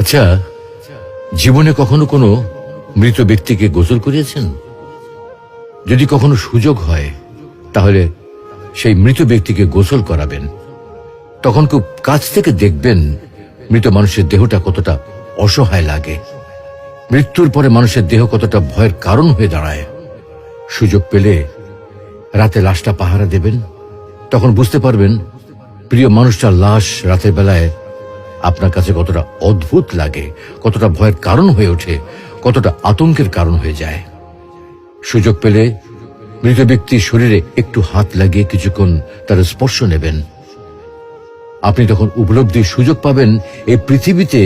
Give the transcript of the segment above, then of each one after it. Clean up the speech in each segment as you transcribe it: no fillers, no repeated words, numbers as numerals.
আচ্ছা, জীবনে কখনো কোনো মৃত ব্যক্তিকে গোসল করিয়েছেন? যদি কখনো সুযোগ হয় তাহলে সেই মৃত ব্যক্তিকে গোসল করাবেন। তখন খুব কাছ থেকে দেখবেন মৃত মানুষের দেহটা কতটা অসহায় লাগে, মৃত্যুর পরে মানুষের দেহ কতটা ভয়ের কারণ হয়ে দাঁড়ায়। সুযোগ পেলে রাতে লাশটা পাহারা দেবেন, তখন বুঝতে পারবেন প্রিয় মানুষটার লাশ রাতের বেলায় আপনার কাছে কতটা অদ্ভুত লাগে, কতটা ভয়ের কারণ হয়ে ওঠে, কতটা আতঙ্কের কারণ হয়ে যায়। সুযোগ পেলে মৃত ব্যক্তির শরীরে একটু হাত লাগিয়ে কিছুক্ষণ তার স্পর্শ নেবেন। আপনি তখন উপলব্ধির সুযোগ পাবেন এই পৃথিবীতে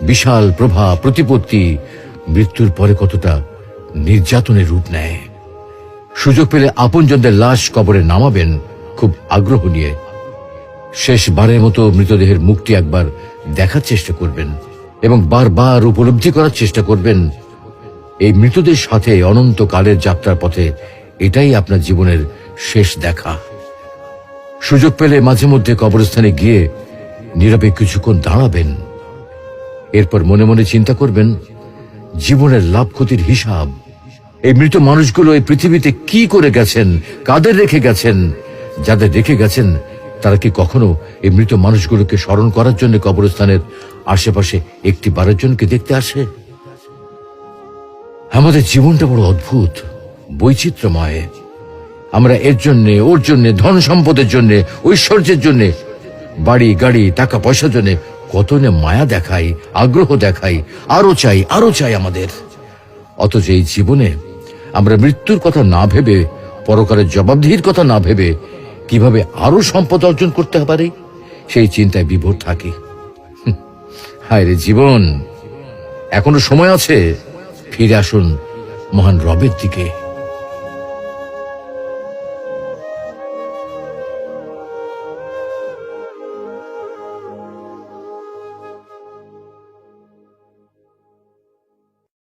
বিশাল প্রভা প্রতিপত্তি মৃত্যুর পরে কতটা নির্যাতনের রূপ নেয়। সুযোগ পেলে আপনজনদের লাশ কবরে নামাবেন খুব আগ্রহ নিয়ে। শেষবারের মতো মৃতদেহের মুখটি একবার দেখার চেষ্টা করবেন এবং বারবার উপলব্ধি করার চেষ্টা করবেন এই মৃতদের সাথে অনন্তকালের যাত্রার পথে এটাই আপনার জীবনের শেষ দেখা। সুযোগ পেলে মাঝে মধ্যে কবরস্থানে গিয়ে নীরবে কিছুক্ষণ দাঁড়াবেন। এরপর মনে মনে চিন্তা করবেন জীবনের লাভ ক্ষতির হিসাব। এই মৃত মানুষগুলো এই পৃথিবীতে কি করে গেছেন, কাদের রেখে গেছেন। যাদের রেখে গেছেন তারা কি কখনো এই মৃত মানুষগুলোকে স্মরণ করার জন্য কবরস্থানের আশেপাশে একটি বারের জনকে দেখতে আসে? আমাদের জীবনটা বড় অদ্ভুত, বৈচিত্র্যময়। আমরা এর জন্যে, ওর জন্যে, ধন সম্পদের জন্যে, ঐশ্বর্যের জন্যে, বাড়ি গাড়ি টাকা পয়সার জন্যে কত না মায়া দেখাই, আগ্রহ দেখাই, আরো চাই আরো চাই আমাদের। অথচ এই জীবনে আমরা মৃত্যুর কথা না ভেবে, পরকালের জবাবদিহির কথা না ভেবে কিভাবে আরো সম্পদ অর্জন করতে পারি সেই চিন্তায় বিভোর থাকি। হায় রে জীবন, এখনো সময় আছে, ফিরে আসুন মহান রবের দিকে।